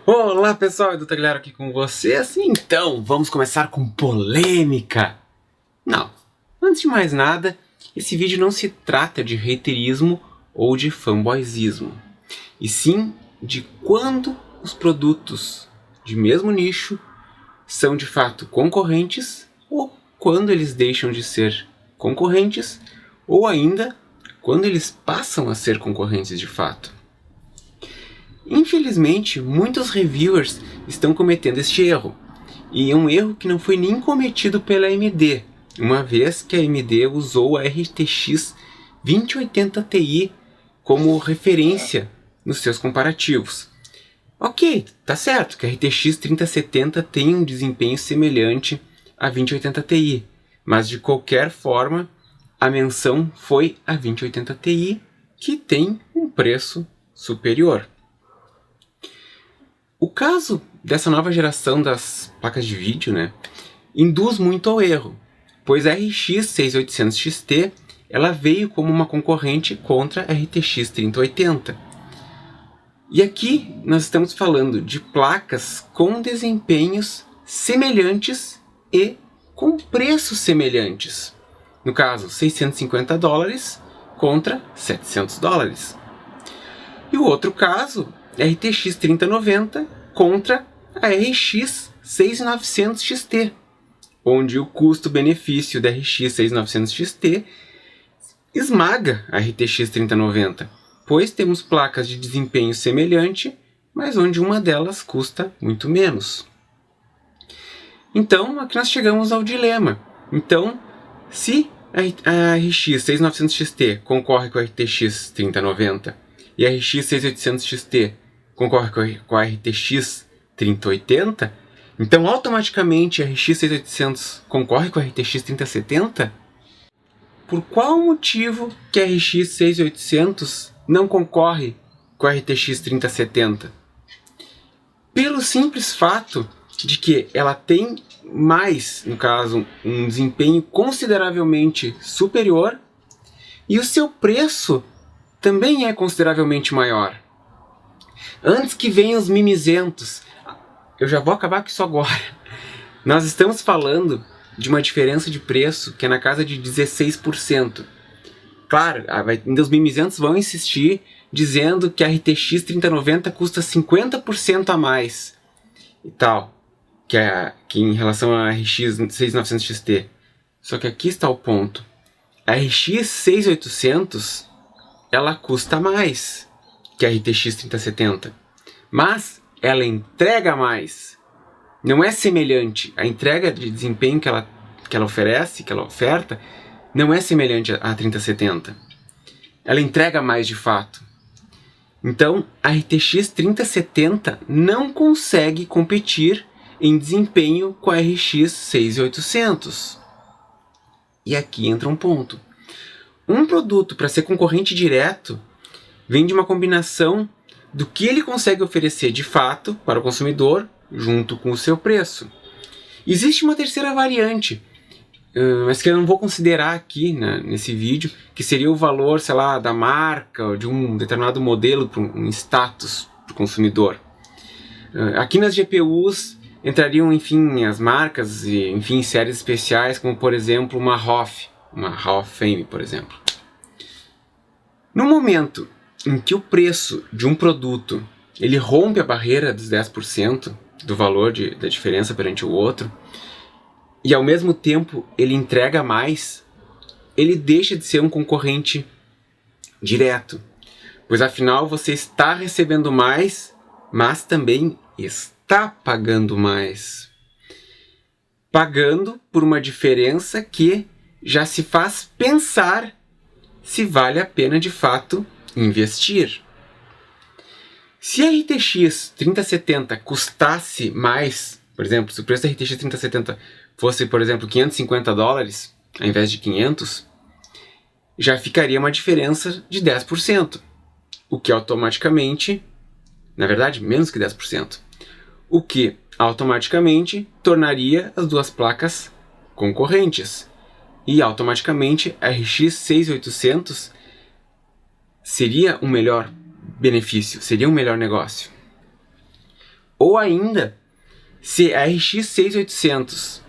Olá pessoal, Edu Tagliaro aqui com vocês. Então, vamos começar com polêmica. Não, antes de mais nada, esse vídeo não se trata de haterismo ou de fanboyzismo, e sim de quando os produtos de mesmo nicho são de fato concorrentes ou quando eles deixam de ser concorrentes ou ainda quando eles passam a ser concorrentes de fato. Infelizmente, muitos reviewers estão cometendo este erro, e é um erro que não foi nem cometido pela AMD, uma vez que a AMD usou a RTX 2080 Ti como referência nos seus comparativos. Ok, tá certo que a RTX 3070 tem um desempenho semelhante à 2080 Ti, mas de qualquer forma, a menção foi a 2080 Ti, que tem um preço superior. O caso dessa nova geração das placas de vídeo, induz muito ao erro, pois a RX 6800 XT ela veio como uma concorrente contra a RTX 3080. E aqui nós estamos falando de placas com desempenhos semelhantes e com preços semelhantes. No caso, $650 contra $700. E o outro caso, RTX 3090 contra a RX 6900 XT, onde o custo-benefício da RX 6900 XT esmaga a RTX 3090, pois temos placas de desempenho semelhante, mas onde uma delas custa muito menos. Então, aqui nós chegamos ao dilema. Então, se a RX 6900 XT concorre com a RTX 3090 e a RX 6800 XT concorre com a RTX 3080, então automaticamente a RX 6800 concorre com a RTX 3070? Por qual motivo que a RX 6800 não concorre com a RTX 3070? Pelo simples fato de que ela tem mais, no caso, um desempenho consideravelmente superior e o seu preço também é consideravelmente maior. Antes que venham os mimizentos, eu já vou acabar com isso agora. Nós estamos falando de uma diferença de preço que é na casa de 16%. Claro, ainda os mimizentos vão insistir dizendo que a RTX 3090 custa 50% a mais e tal, que em relação à RX 6900 XT. Só que aqui está o ponto. A RX 6800 ela custa mais que a RTX 3070, mas ela entrega mais. Não é semelhante. A entrega de desempenho que ela oferece, que ela oferta, não é semelhante à 3070. Ela entrega mais de fato. Então, a RTX 3070 não consegue competir em desempenho com a RX 6800. E aqui entra um ponto. Um produto, para ser concorrente direto, vem de uma combinação do que ele consegue oferecer de fato para o consumidor, junto com o seu preço. Existe uma terceira variante, mas que eu não vou considerar aqui nesse vídeo, que seria o valor, sei lá, da marca, ou de um determinado modelo, para um status para o consumidor. Aqui nas GPUs entrariam, enfim, as marcas e, enfim, séries especiais, como por exemplo uma Hall of Fame, por exemplo. No momento em que o preço de um produto ele rompe a barreira dos 10% do valor da diferença perante o outro, e ao mesmo tempo ele entrega mais, ele deixa de ser um concorrente direto, pois afinal você está recebendo mais, mas também está pagando mais. Pagando por uma diferença que já se faz pensar se vale a pena de fato investir. Se a RTX 3070 custasse mais, por exemplo, se o preço da RTX 3070 fosse, por exemplo, $550 ao invés de 500, já ficaria uma diferença de 10%, o que automaticamente, na verdade, menos que 10%, o que automaticamente tornaria as duas placas concorrentes. E automaticamente a RX 6800 seria um melhor benefício, seria um melhor negócio. Ou ainda, se a RX 6800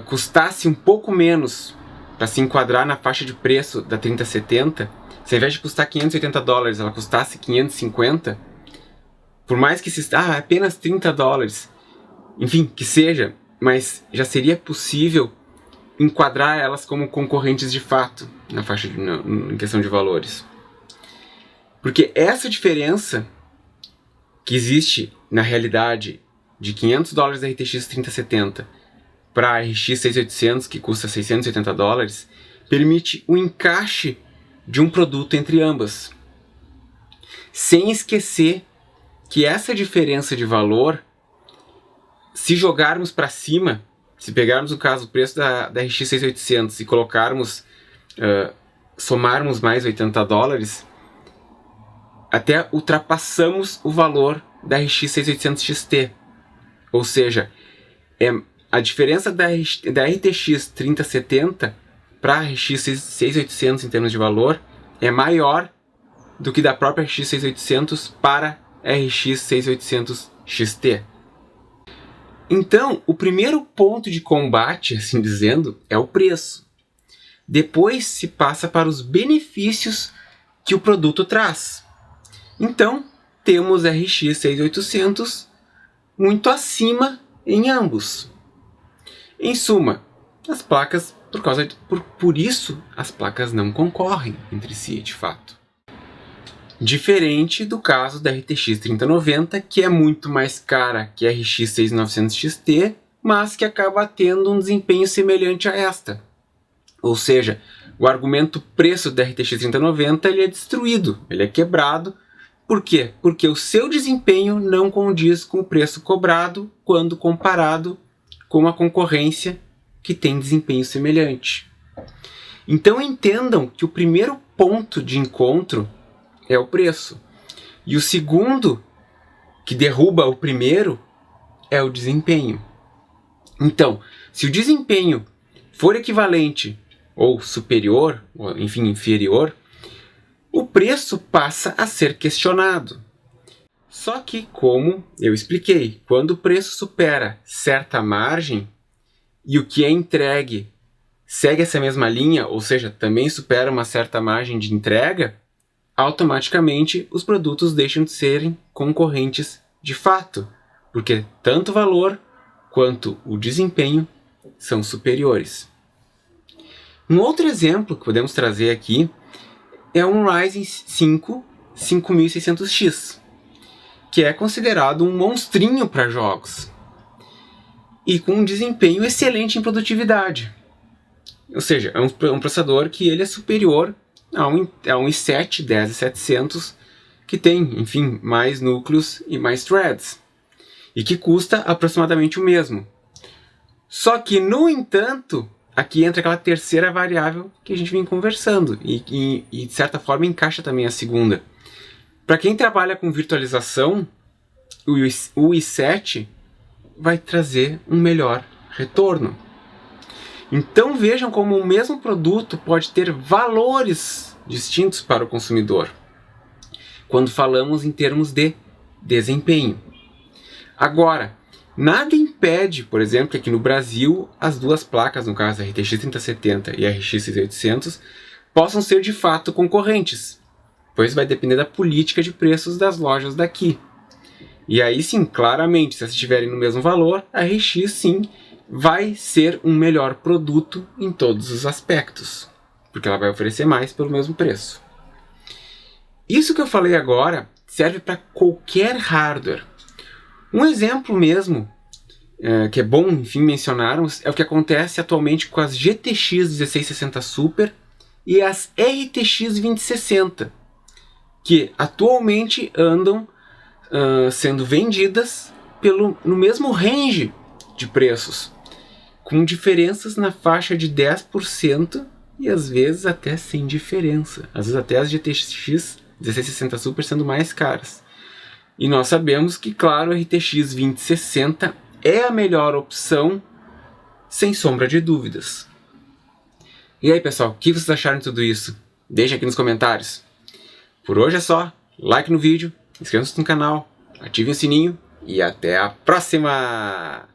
custasse um pouco menos para se enquadrar na faixa de preço da 3070, se ao invés de custar $580, ela custasse 550, por mais que apenas $30, enfim, que seja, mas já seria possível enquadrar elas como concorrentes de fato na faixa em questão de valores. Porque essa diferença que existe na realidade de $500 da RTX 3070 para a RX 6800, que custa $680, permite o encaixe de um produto entre ambas. Sem esquecer que essa diferença de valor, se jogarmos para cima, se pegarmos o caso, o preço da RX 6800 e colocarmos, somarmos mais $80, até ultrapassamos o valor da RX 6800 XT. Ou seja, a diferença da RTX 3070 para a RX 6800 em termos de valor é maior do que da própria RX 6800 para a RX 6800 XT. Então, o primeiro ponto de combate, assim dizendo, é o preço. Depois se passa para os benefícios que o produto traz. Então, temos RX 6800 muito acima em ambos. Em suma, as placas, por isso, as placas não concorrem entre si, de fato. Diferente do caso da RTX 3090, que é muito mais cara que a RX 6900 XT, mas que acaba tendo um desempenho semelhante a esta. Ou seja, o argumento preço da RTX 3090 ele é destruído, ele é quebrado. Por quê? Porque o seu desempenho não condiz com o preço cobrado quando comparado com a concorrência que tem desempenho semelhante. Então entendam que o primeiro ponto de encontro é o preço. E o segundo, que derruba o primeiro, é o desempenho. Então, se o desempenho for equivalente ou superior, ou enfim, inferior, o preço passa a ser questionado. Só que, como eu expliquei, quando o preço supera certa margem e o que é entregue segue essa mesma linha, ou seja, também supera uma certa margem de entrega, automaticamente os produtos deixam de serem concorrentes de fato, porque tanto o valor quanto o desempenho são superiores. Um outro exemplo que podemos trazer aqui é um Ryzen 5 5600X, que é considerado um monstrinho para jogos e com um desempenho excelente em produtividade. Ou seja, é um processador que ele é superior a um i7 10700, que tem, enfim, mais núcleos e mais threads, e que custa aproximadamente o mesmo. Só que, no entanto, aqui entra aquela terceira variável que a gente vem conversando e de certa forma encaixa também a segunda. Para quem trabalha com virtualização, o i7 vai trazer um melhor retorno. Então vejam como o mesmo produto pode ter valores distintos para o consumidor quando falamos em termos de desempenho. Agora, nada impede, por exemplo, que aqui no Brasil as duas placas, no caso a RTX 3070 e a RX 6800, possam ser de fato concorrentes, pois vai depender da política de preços das lojas daqui. E aí sim, claramente, se elas estiverem no mesmo valor, a RX sim vai ser um melhor produto em todos os aspectos, porque ela vai oferecer mais pelo mesmo preço. Isso que eu falei agora serve para qualquer hardware. Um exemplo mesmo, que é bom, enfim, mencionarmos, é o que acontece atualmente com as GTX 1660 Super e as RTX 2060, que atualmente andam sendo vendidas no mesmo range de preços, com diferenças na faixa de 10% e às vezes até sem diferença. Às vezes até as GTX 1660 Super sendo mais caras. E nós sabemos que, claro, a RTX 2060 é a melhor opção, sem sombra de dúvidas. E aí, pessoal, o que vocês acharam de tudo isso? Deixem aqui nos comentários. Por hoje é só. Like no vídeo, inscrevam-se no canal, ativem o sininho e até a próxima!